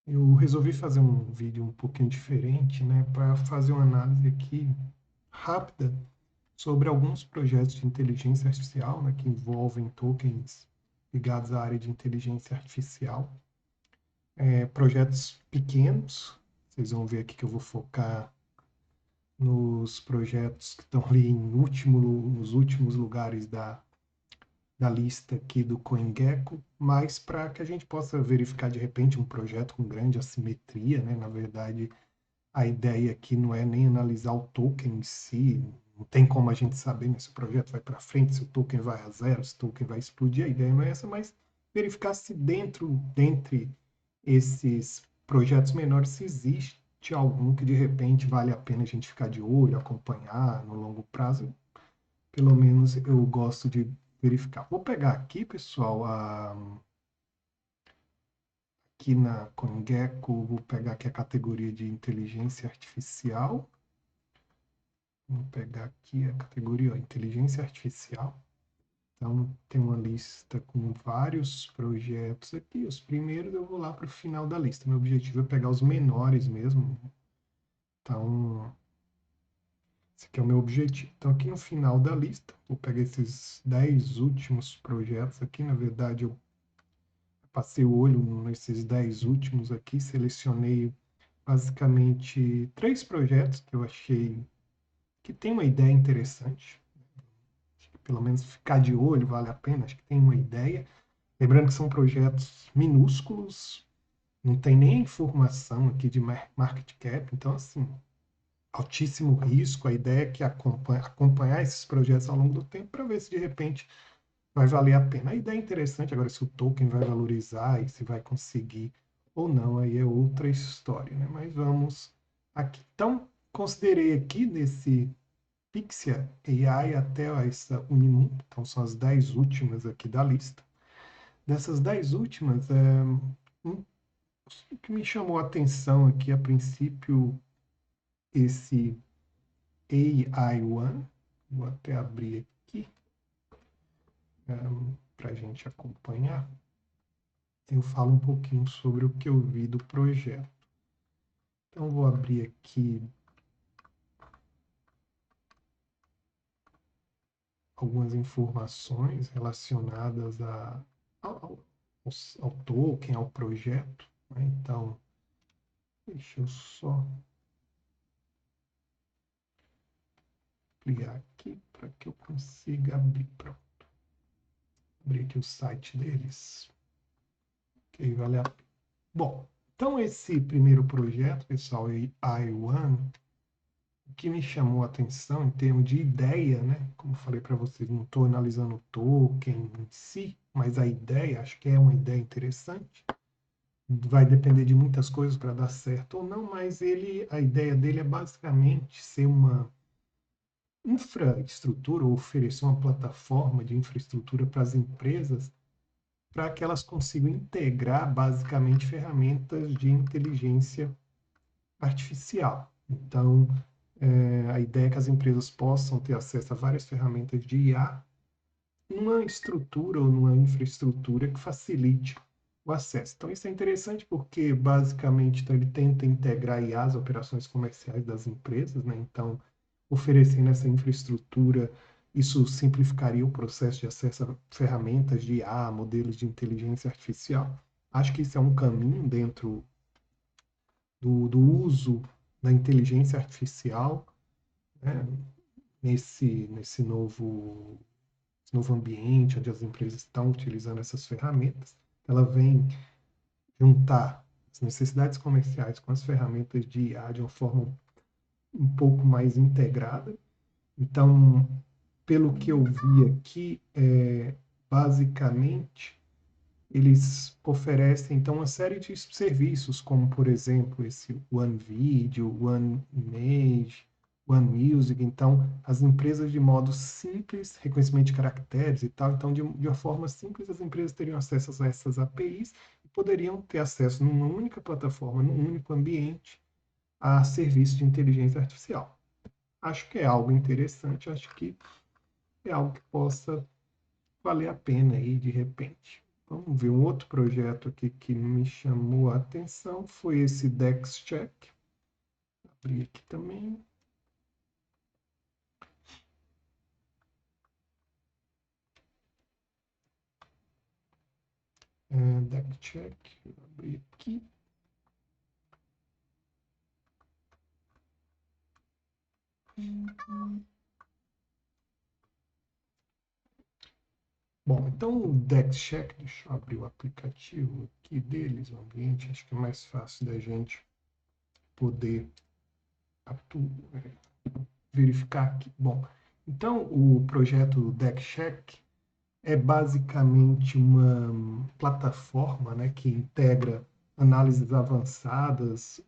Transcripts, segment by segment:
Eu resolvi fazer um vídeo um pouquinho diferente, né, para fazer uma análise aqui rápida sobre alguns projetos de inteligência artificial, né, que envolvem tokens ligados à área de inteligência artificial. Projetos pequenos, vocês vão ver aqui que eu vou focar nos projetos que estão ali nos últimos lugares da lista aqui do CoinGecko, mas para que a gente possa verificar de repente um projeto com grande assimetria, né? Na verdade, a ideia aqui não é nem analisar o token em si, não tem como a gente saber, né, se o projeto vai para frente, se o token vai a zero, se o token vai explodir, a ideia não é essa, mas verificar se dentre esses projetos menores, se existe algum que de repente vale a pena a gente ficar de olho, acompanhar no longo prazo. Pelo menos eu gosto de verificar. Vou pegar aqui, pessoal, aqui na CoinGecko, vou pegar aqui a categoria de inteligência artificial. Vou pegar aqui a categoria, ó, inteligência artificial. Então, tem uma lista com vários projetos aqui. Os primeiros eu vou lá para o final da lista. Meu objetivo é pegar os menores mesmo. Então, esse aqui é o meu objetivo. Então, aqui no final da lista, vou pegar esses 10 últimos projetos aqui. Na verdade, eu passei o olho nesses 10 últimos aqui, selecionei basicamente 3 projetos que eu achei que tem uma ideia interessante. Pelo menos ficar de olho vale a pena, acho que tem uma ideia. Lembrando que são projetos minúsculos, não tem nem informação aqui de market cap, então, assim, altíssimo risco. A ideia é que acompanhar esses projetos ao longo do tempo para ver se de repente vai valer a pena. A ideia é interessante, agora se o token vai valorizar e se vai conseguir ou não, aí é outra história, né? Mas vamos aqui. Então, considerei aqui nesse Pixia AI até essa Unimum, então são as 10 últimas aqui da lista. Dessas 10 últimas, um, o que me chamou a atenção aqui, a princípio, esse AI One, vou até abrir aqui para a gente acompanhar. Eu falo um pouquinho sobre o que eu vi do projeto. Então, vou abrir aqui algumas informações relacionadas ao token, ao projeto, né? Então, deixa eu só ampliar aqui para que eu consiga abrir. Pronto. Abrir aqui o site deles. Ok, vale a pena. Bom, então esse primeiro projeto, pessoal, I1, o que me chamou a atenção em termos de ideia, né? Como eu falei para vocês, não estou analisando o token em si, mas a ideia, acho que é uma ideia interessante. Vai depender de muitas coisas para dar certo ou não, mas a ideia dele é basicamente ser uma infraestrutura, ou oferecer uma plataforma de infraestrutura para as empresas, para que elas consigam integrar basicamente ferramentas de inteligência artificial. Então, a ideia é que as empresas possam ter acesso a várias ferramentas de IA numa estrutura ou numa infraestrutura que facilite o acesso. Então, isso é interessante porque, basicamente, então, ele tenta integrar IA às operações comerciais das empresas, né? Então, oferecendo essa infraestrutura, isso simplificaria o processo de acesso a ferramentas de IA, modelos de inteligência artificial. Acho que isso é um caminho dentro do uso da inteligência artificial, né, nesse novo ambiente onde as empresas estão utilizando essas ferramentas. Ela vem juntar as necessidades comerciais com as ferramentas de IA de uma forma um pouco mais integrada. Então, pelo que eu vi aqui, basicamente, eles oferecem então uma série de serviços, como por exemplo esse One Video, One Image, One Music. Então, as empresas de modo simples, reconhecimento de caracteres e tal, então de uma forma simples as empresas teriam acesso a essas APIs e poderiam ter acesso numa única plataforma, num único ambiente, a serviços de inteligência artificial. Acho que é algo interessante, acho que é algo que possa valer a pena aí de repente. Vamos ver um outro projeto aqui que me chamou a atenção, foi esse DexCheck. Abrir aqui também. DexCheck, vou abrir aqui. Bom, então o DexCheck, deixa eu abrir o aplicativo aqui deles, o ambiente, acho que é mais fácil da gente poder verificar aqui. Bom, então o projeto DexCheck é basicamente uma plataforma, né, que integra análises avançadas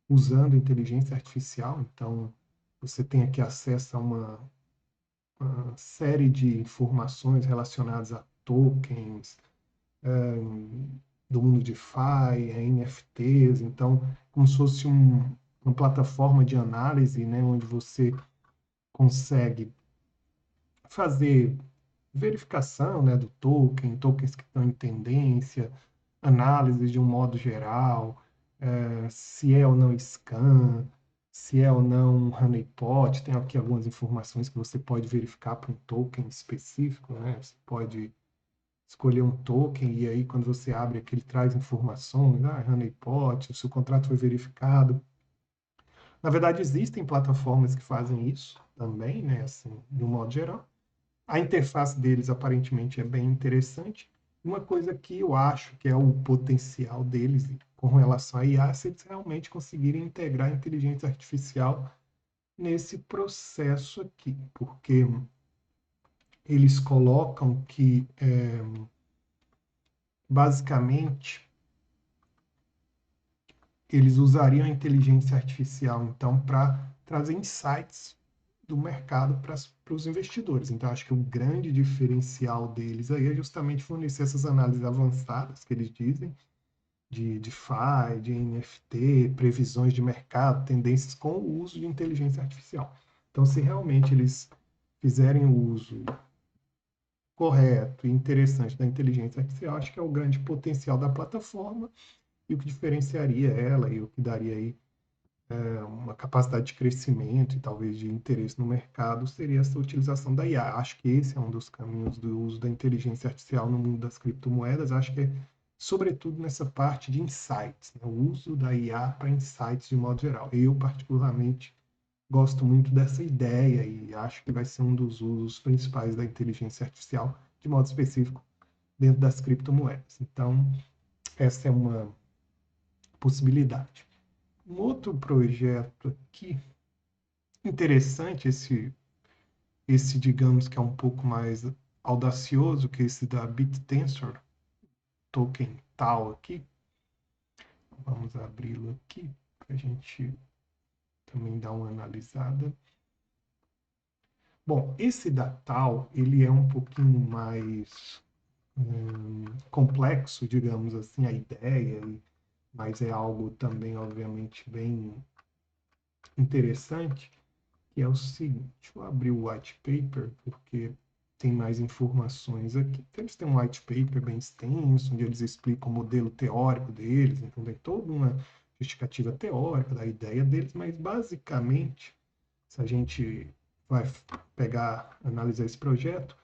usando inteligência artificial. Então, você tem aqui acesso a uma série de informações relacionadas a tokens, do mundo DeFi, a NFTs. Então, como se fosse uma plataforma de análise, né, onde você consegue fazer verificação, né, do token, tokens que estão em tendência, análise de um modo geral, se é ou não scan, se é ou não um honeypot. Tem aqui algumas informações que você pode verificar para um token específico, né? Você pode escolher um token e aí quando você abre aqui ele traz informações, honeypot, se o contrato foi verificado. Na verdade, existem plataformas que fazem isso também, né, assim, de um modo geral. A interface deles aparentemente é bem interessante. Uma coisa que eu acho que é o potencial deles com relação a IA, se eles realmente conseguirem integrar a inteligência artificial nesse processo aqui, porque eles colocam que, basicamente, eles usariam a inteligência artificial, então, para trazer insights do mercado para os investidores. Então, acho que o grande diferencial deles aí é justamente fornecer essas análises avançadas que eles dizem, de DeFi, de NFT, previsões de mercado, tendências com o uso de inteligência artificial. Então, se realmente eles fizerem o uso correto e interessante da inteligência artificial, acho que é o grande potencial da plataforma e o que diferenciaria ela e o que daria aí uma capacidade de crescimento e talvez de interesse no mercado seria essa utilização da IA. Acho que esse é um dos caminhos do uso da inteligência artificial no mundo das criptomoedas. Acho que é sobretudo nessa parte de insights, né? O uso da IA para insights de modo geral. Eu, particularmente, gosto muito dessa ideia e acho que vai ser um dos usos principais da inteligência artificial, de modo específico, dentro das criptomoedas. Então, essa é uma possibilidade. Um outro projeto aqui interessante, esse digamos que é um pouco mais audacioso que esse da BitTensor, token tal aqui. Vamos abri-lo aqui para a gente também dar uma analisada. Bom, esse da tal, ele é um pouquinho mais complexo, digamos assim, a ideia, mas é algo também, obviamente, bem interessante, que é o seguinte, deixa eu abrir o white paper, porque tem mais informações aqui. Então, eles têm um white paper bem extenso, onde eles explicam o modelo teórico deles, então tem toda uma justificativa teórica da ideia deles, mas basicamente, se a gente vai pegar, analisar esse projeto,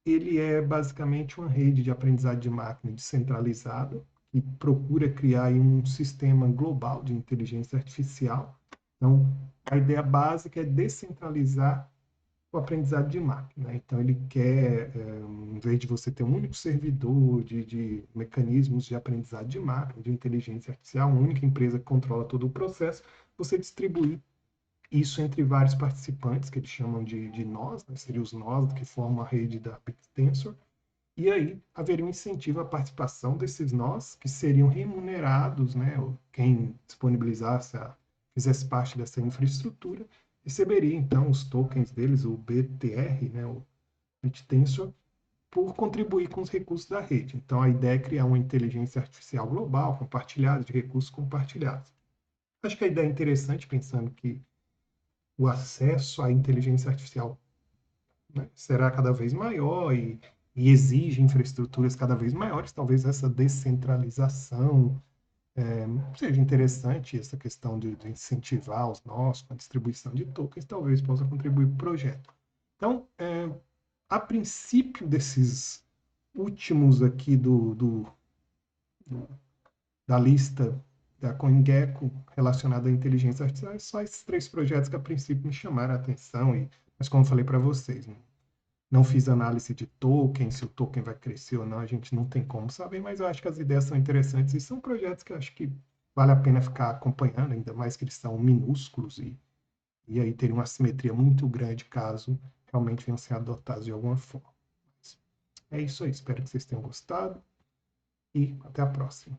ele é basicamente uma rede de aprendizado de máquina descentralizada, que procura criar aí um sistema global de inteligência artificial. Então, a ideia básica é descentralizar o aprendizado de máquina, né? Então, ele quer, em vez de você ter um único servidor de mecanismos de aprendizado de máquina, de inteligência artificial, uma única empresa que controla todo o processo, você distribuir isso entre vários participantes, que eles chamam de nós, né? Seriam os nós que formam a rede da BitTensor, e aí haveria um incentivo à participação desses nós, que seriam remunerados, né? Quem disponibilizasse, fizesse parte dessa infraestrutura, receberia então os tokens deles, o BTR, né? O BitTensor, por contribuir com os recursos da rede. Então a ideia é criar uma inteligência artificial global, compartilhada, de recursos compartilhados. Acho que a ideia é interessante, pensando que o acesso à inteligência artificial, né, será cada vez maior e exige infraestruturas cada vez maiores, talvez essa descentralização seja interessante, essa questão de incentivar os nós com a distribuição de tokens, talvez possa contribuir para o projeto. Então, a princípio desses últimos aqui da lista da CoinGecko relacionada à inteligência artificial, só esses 3 projetos que a princípio me chamaram a atenção, mas como eu falei para vocês, não fiz análise de token, se o token vai crescer ou não, a gente não tem como saber, mas eu acho que as ideias são interessantes e são projetos que eu acho que vale a pena ficar acompanhando, ainda mais que eles são minúsculos e aí teria uma simetria muito grande caso realmente venham ser adotados de alguma forma. É isso aí, espero que vocês tenham gostado e até a próxima.